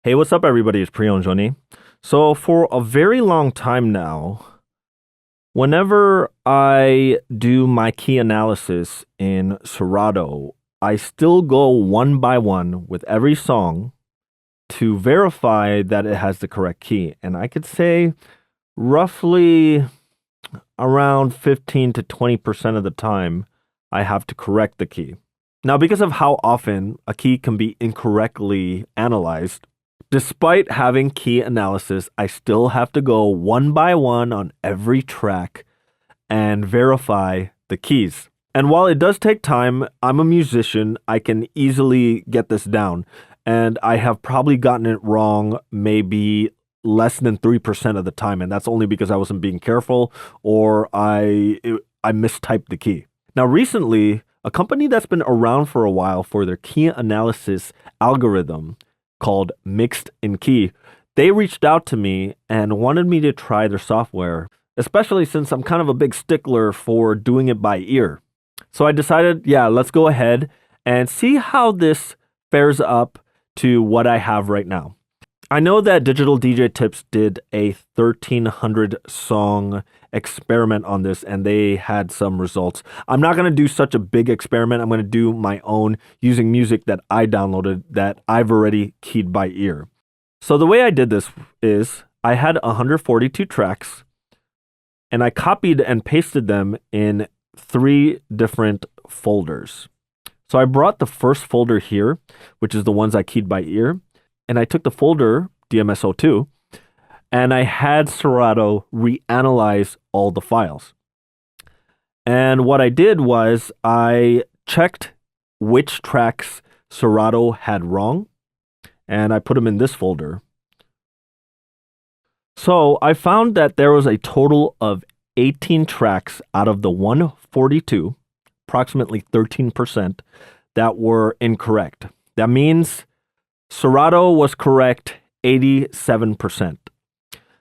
Hey, what's up, everybody? It's Priyon Joni. So, for a very long time now, whenever I do my key analysis in Serato, I still go one by one with every song to verify that it has the correct key. And I could say roughly around 15 to 20% of the time, I have to correct the key. Now, because of how often a key can be incorrectly analyzed, despite having key analysis, I still have to go one by one on every track and verify the keys. And while it does take time, I'm a musician, I can easily get this down. And I have probably gotten it wrong maybe less than 3% of the time. And that's only because I wasn't being careful or I mistyped the key. Now, recently, a company that's been around for a while for their key analysis algorithm called Mixed in Key, they reached out to me and wanted me to try their software, especially since I'm kind of a big stickler for doing it by ear. So I decided, yeah, let's go ahead and see how this fares up to what I have right now. I know that Digital DJ Tips did a 1,300 song experiment on this and they had some results. I'm not going to do such a big experiment. I'm going to do my own using music that I downloaded that I've already keyed by ear. So the way I did this is I had 142 tracks and I copied and pasted them in 3 different folders. So I brought the first folder here, which is the ones I keyed by ear. And I took the folder, DMSO2, and I had Serato reanalyze all the files. And what I did was I checked which tracks Serato had wrong, and I put them in this folder. So I found that there was a total of 18 tracks out of the 142, approximately 13%, that were incorrect. That means Serato was correct 87%.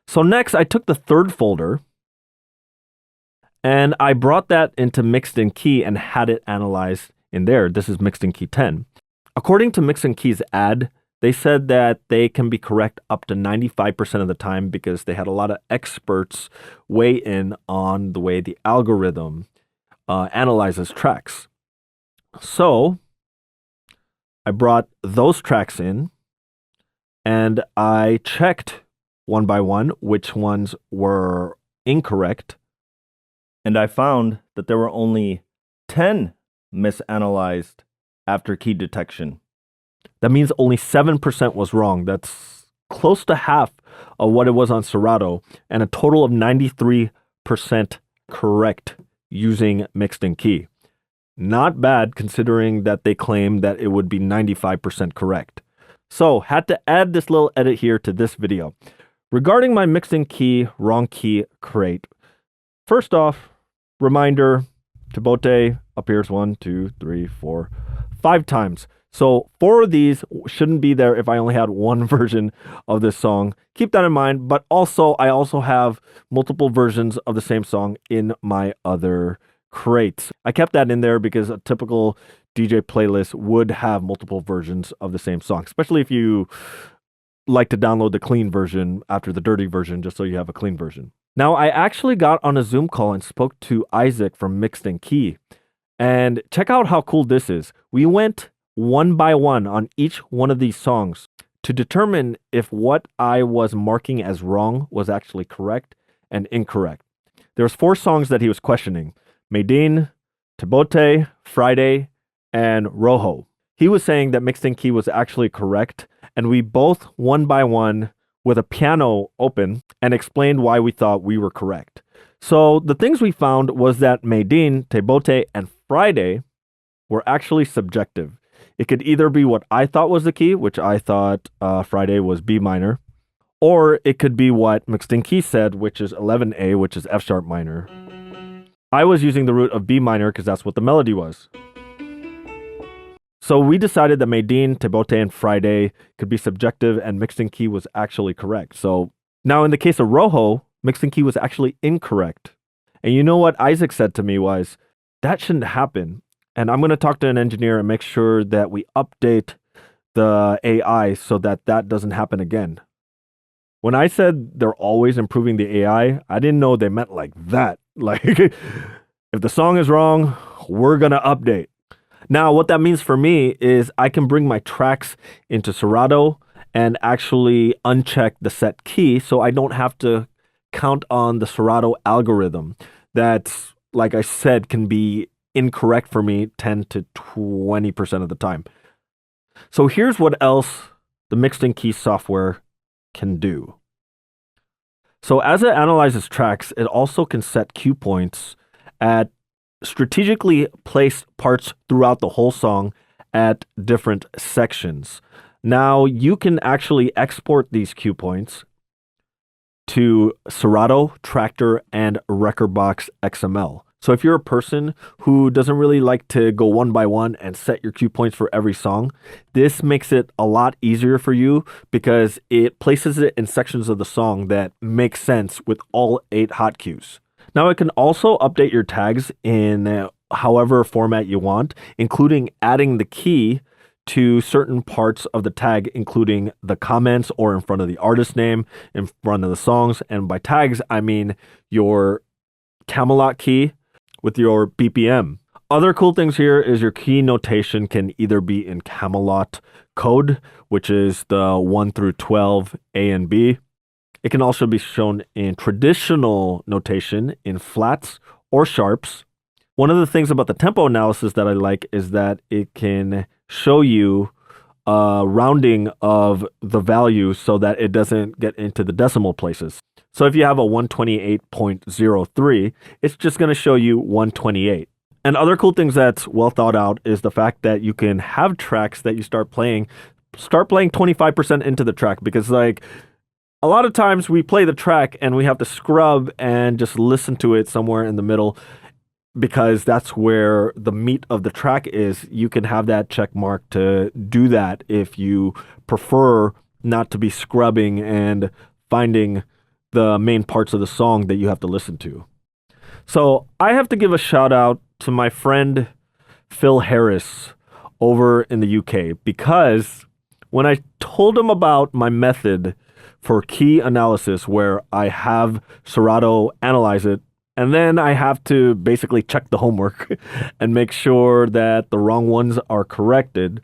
So next, I took the third folder and I brought that into Mixed in Key and had it analyzed in there. This is Mixed in Key 10. According to Mixed in Key's ad, they said that they can be correct up to 95% of the time because they had a lot of experts weigh in on the way the algorithm analyzes tracks. So I brought those tracks in and I checked one by one which ones were incorrect. And I found that there were only 10 misanalyzed after key detection. That means only 7% was wrong. That's close to half of what it was on Serato, and a total of 93% correct using Mixed in Key. Not bad considering that they claim that it would be 95% correct. So, had to add this little edit here to this video. Regarding my Mixed in Key, wrong key crate. First off, reminder, Tabote appears 1, 2, 3, 4, 5 times. So 4 of these shouldn't be there if I only had one version of this song. Keep that in mind, but also I also have multiple versions of the same song in my other crates. I kept that in there because a typical DJ playlist would have multiple versions of the same song, especially if you like to download the clean version after the dirty version, just so you have a clean version. Now, I actually got on a Zoom call and spoke to Isaac from Mixed in Key. And check out how cool this is. We went one by one on each one of these songs to determine if what I was marking as wrong was actually correct and incorrect. There's 4 songs that he was questioning: Medine, Tabote, Friday, and Rojo. He was saying that Mixed in Key was actually correct, and we both one by one with a piano open and explained why we thought we were correct. So the things we found was that Medine, Tabote, and Friday were actually subjective. It could either be what I thought was the key, which I thought Friday was B minor, or it could be what Mixed in Key said, which is 11A, which is F sharp minor. I was using the root of B minor because that's what the melody was. So we decided that Medine, Tabote, and Friday could be subjective and Mixed in Key was actually correct. So now in the case of Rojo, Mixed in Key was actually incorrect. And you know what Isaac said to me was, that shouldn't happen. And I'm going to talk to an engineer and make sure that we update the AI so that that doesn't happen again. When I said they're always improving the AI, I didn't know they meant like that. Like, if the song is wrong, we're going to update. Now, what that means for me is I can bring my tracks into Serato and actually uncheck the set key so I don't have to count on the Serato algorithm that's, like I said, can be incorrect for me 10 to 20% of the time. So here's what else the mixed in key software can do. So as it analyzes tracks, it also can set cue points at strategically placed parts throughout the whole song at different sections. Now you can actually export these cue points to Serato, Tractor, and Rekordbox XML. So if you're a person who doesn't really like to go one by one and set your cue points for every song, this makes it a lot easier for you because it places it in sections of the song that make sense with all 8 hot cues. Now it can also update your tags in however format you want, including adding the key to certain parts of the tag, including the comments or in front of the artist name, in front of the songs. And by tags, I mean your Camelot key with your BPM. Other cool things here is your key notation can either be in Camelot code, which is the 1 through 12 A and B. It can also be shown in traditional notation in flats or sharps. One of the things about the tempo analysis that I like is that it can show you rounding of the value so that it doesn't get into the decimal places. So if you have a 128.03, it's just going to show you 128. And other cool things that's well thought out is the fact that you can have tracks that you start playing 25% into the track, because like a lot of times we play the track and we have to scrub and just listen to it somewhere in the middle because that's where the meat of the track is. You can have that check mark to do that if you prefer not to be scrubbing and finding the main parts of the song that you have to listen to. So I have to give a shout out to my friend Phil Harris over in the UK, because when I told him about my method for key analysis where I have Serato analyze it, and then I have to basically check the homework and make sure that the wrong ones are corrected,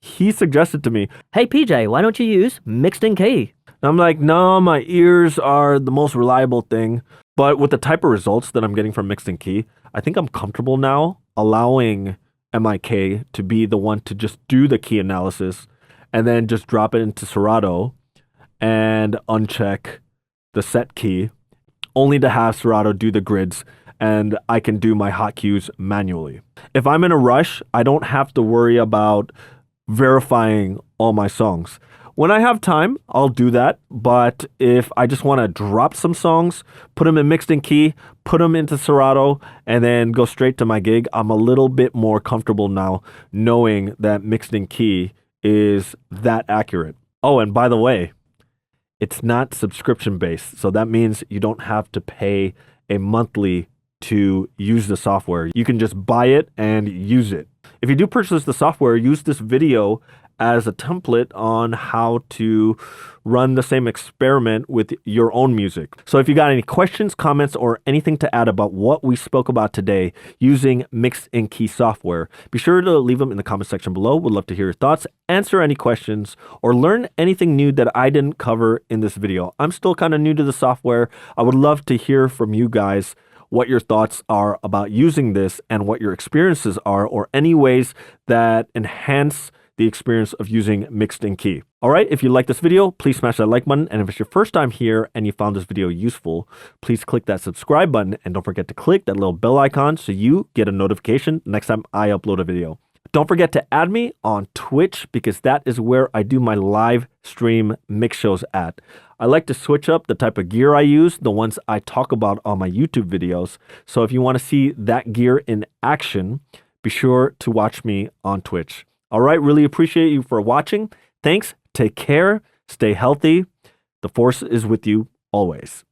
he suggested to me, "Hey PJ, why don't you use mixed in key?" And I'm like, no, my ears are the most reliable thing. But with the type of results that I'm getting from mixed in key, I think I'm comfortable now allowing MIK to be the one to just do the key analysis and then just drop it into Serato and uncheck the set key, only to have Serato do the grids, and I can do my hot cues manually. If I'm in a rush, I don't have to worry about verifying all my songs. When I have time, I'll do that. But if I just want to drop some songs, put them in mixed in key, put them into Serato, and then go straight to my gig, I'm a little bit more comfortable now knowing that mixed in key is that accurate. Oh, and by the way, it's not subscription based. So that means you don't have to pay a monthly to use the software. You can just buy it and use it. If you do purchase the software, use this video as a template on how to run the same experiment with your own music. So if you got any questions, comments, or anything to add about what we spoke about today using mixed in key software, be sure to leave them in the comment section below. We'd love to hear your thoughts, answer any questions, or learn anything new that I didn't cover in this video. I'm still kind of new to the software. I would love to hear from you guys what your thoughts are about using this and what your experiences are, or any ways that enhance the experience of using mixed in key. All right, if you like this video, please smash that like button. And if it's your first time here and you found this video useful, please click that subscribe button, and don't forget to click that little bell icon so you get a notification next time I upload a video. Don't forget to add me on Twitch, because that is where I do my live stream mix shows at. I like to switch up the type of gear I use, the ones I talk about on my YouTube videos. So if you want to see that gear in action, be sure to watch me on Twitch. All right, really appreciate you for watching. Thanks, take care, stay healthy. The force is with you always.